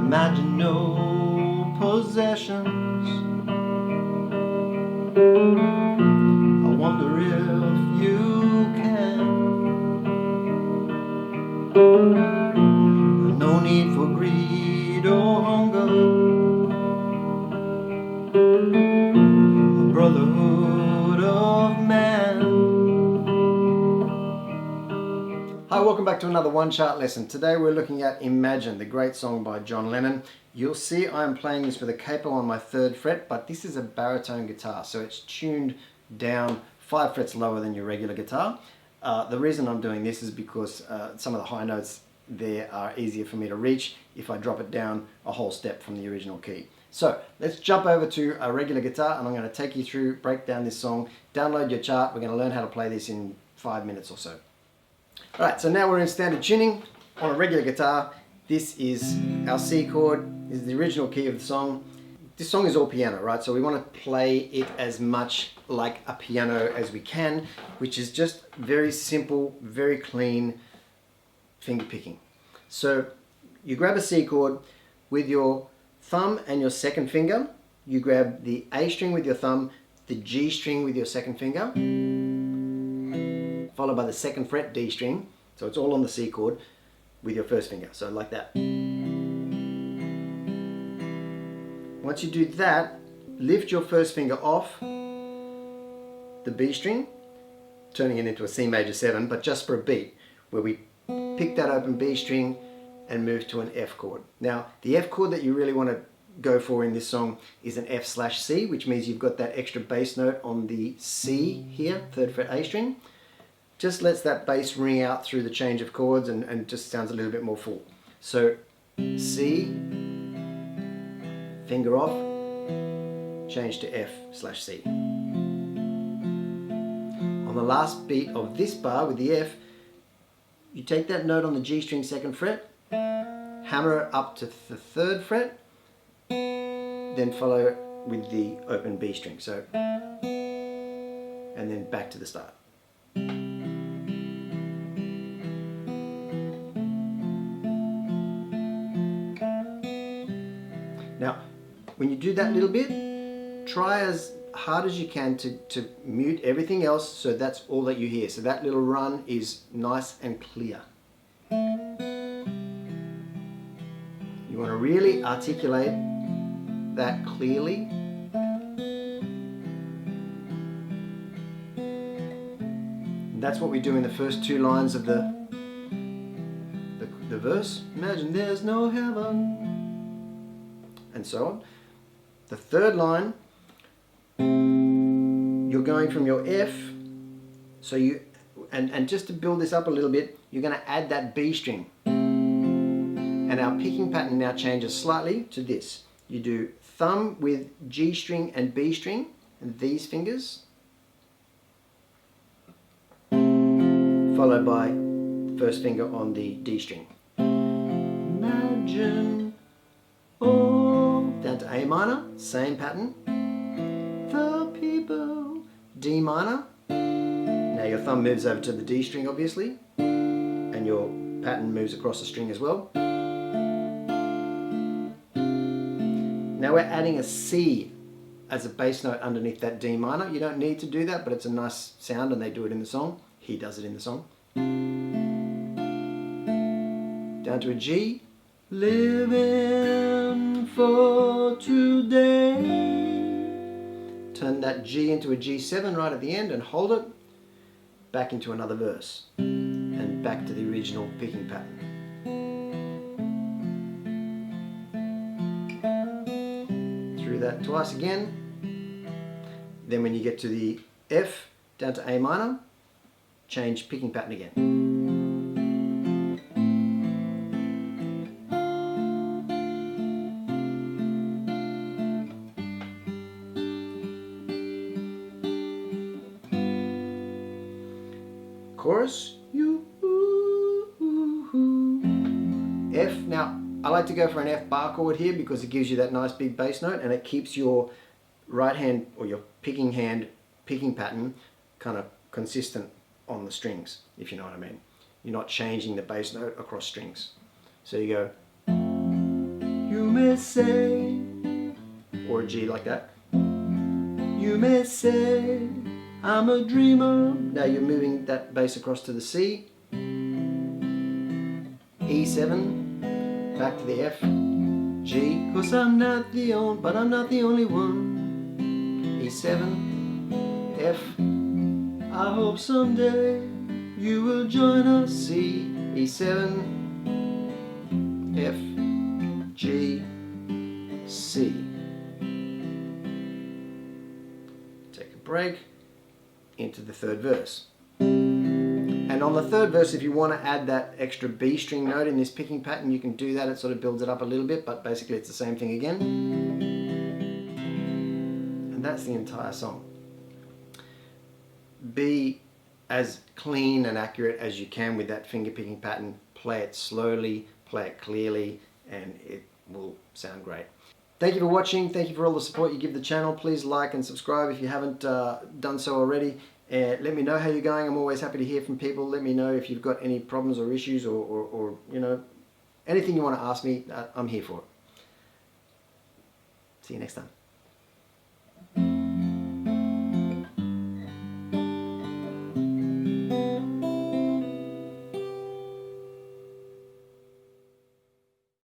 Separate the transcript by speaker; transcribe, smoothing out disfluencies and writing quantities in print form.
Speaker 1: Imagine no possessions. I wonder if you can. No need for greed or hunger. A brotherhood of man. Hi, welcome back to another One Chart lesson. Today we're looking at Imagine, the great song by John Lennon. You'll see I'm playing this with a capo on my 3rd fret, but this is a baritone guitar, so it's tuned down 5 frets lower than your regular guitar. The reason I'm doing this is because some of the high notes there are easier for me to reach if I drop it down a whole step from the original key. So let's jump over to a regular guitar and I'm going to take you through, break down this song, download your chart. We're going to learn how to play this in 5 minutes or so. Alright, so now we're in standard tuning on a regular guitar. This is our C chord. This is the original key of the song. This song is all piano, right? So we want to play it as much like a piano as we can, which is just very simple, very clean finger picking. So you grab a C chord with your thumb and your 2nd finger. You grab the A string with your thumb, the G string with your 2nd finger, followed by the 2nd fret D string. So it's all on the C chord with your 1st finger. So like that. Once you do that, lift your 1st finger off the B string, turning it into a C major 7, but just for a beat, where we pick that open B string and move to an F chord. Now, the F chord that you really want to go for in this song is an F/C, which means you've got that extra bass note on the C here, 3rd fret A string. Just lets that bass ring out through the change of chords and just sounds a little bit more full. So C, finger off, change to F/C. On the last beat of this bar with the F, you take that note on the G string 2nd fret, hammer it up to the 3rd fret, then follow it with the open B string. So, and then back to the start. Now, when you do that little bit, try as hard as you can to mute everything else so that's all that you hear. So that little run is nice and clear. You want to really articulate that clearly. And that's what we do in the first 2 lines of the verse. Imagine there's no heaven. And so on. The 3rd line, you're going from your F, so you, and just to build this up a little bit, you're going to add that B string. And our picking pattern now changes slightly to this. You do thumb with G string and B string, and these fingers, followed by 1st finger on the D string. Imagine, down to A minor, same pattern. The people, D minor. Now your thumb moves over to the D string obviously, and your pattern moves across the string as well. Now we're adding a C as a bass note underneath that D minor. You don't need to do that, but it's a nice sound and they do it in the song. He does it in the song. Down to a G. Living for today. Turn that G into a G7 right at the end and hold it. Back into another verse. And back to the original picking pattern. Through that twice again. Then when you get to the F, down to A minor, change picking pattern again. Chorus, you, F. Now, I like to go for an F bar chord here because it gives you that nice big bass note and it keeps your right hand or your picking hand picking pattern kind of consistent on the strings, if you know what I mean. You're not changing the bass note across strings. So you go, you may say, or a G like that. You may say, I'm a dreamer. Now you're moving that bass across to the C. E7, back to the F, G, cause I'm not the only, but I'm not the only one. E7, F, I hope someday you will join us. C, E7, F, G, C. Take a break, into the third verse. And on the third verse, if you want to add that extra B string note in this picking pattern, you can do that. It sort of builds it up a little bit, but basically it's the same thing again. And that's the entire song. Be as clean and accurate as you can with that finger picking pattern. Play it slowly, play it clearly, and it will sound great. Thank you for watching. Thank you for all the support you give the channel. Please like and subscribe if you haven't done so already. Let me know how you're going. I'm always happy to hear from people. Let me know if you've got any problems or issues or you know, anything you want to ask me. I'm here for it. See you next time.